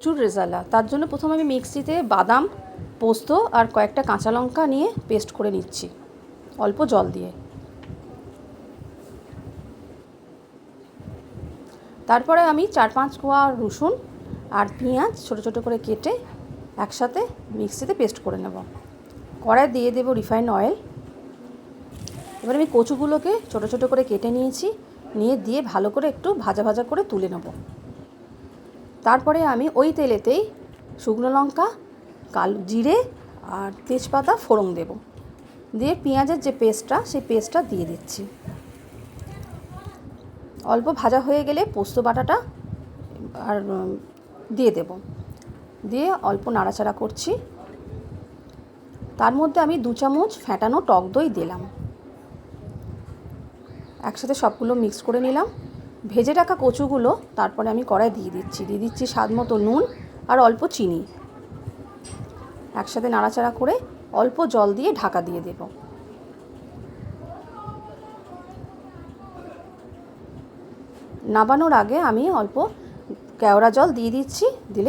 প্রচুর রেজালা। তার জন্য প্রথমে আমি মিক্সিতে বাদাম, পোস্ত আর কয়েকটা কাঁচা লঙ্কা নিয়ে পেস্ট করে নিচ্ছি অল্প জল দিয়ে। তারপরে আমি 4-5 কোয়া রসুন আর পেঁয়াজ ছোটো ছোটো করে কেটে একসাথে মিক্সিতে পেস্ট করে নেব। কড়াই দিয়ে দেব রিফাইন্ড অয়েল। এবার আমি কচুগুলোকে ছোটো ছোটো করে কেটে নিয়েছি, নিয়ে দিয়ে ভালো করে একটু ভাজা ভাজা করে তুলে নেব। তারপরে আমি ওই তেলেতেই শুকনো লঙ্কা, কালো জিরে আর তেজপাতা ফোড়ন দেব, দিয়ে পেঁয়াজের যে পেস্টটা সেই পেস্টটা দিয়ে দিচ্ছি। অল্প ভাজা হয়ে গেলে পোস্ত বাটাটা আর দিয়ে দেব, দিয়ে অল্প নাড়াচাড়া করছি। তার মধ্যে আমি 2 চামচ ফ্যাটানো টক দই দিলাম। একসাথে সবগুলো মিক্স করে নিলাম। ভেজে রাখা কচুগুলো তারপরে আমি কড়াই দিয়ে দিচ্ছি স্বাদ মতো নুন আর অল্প চিনি। একসাথে নাড়াচাড়া করে অল্প জল দিয়ে ঢাকা দিয়ে দেব। নামানোর আগে আমি অল্প কেওড়া জল দিয়ে দিচ্ছি, দিলে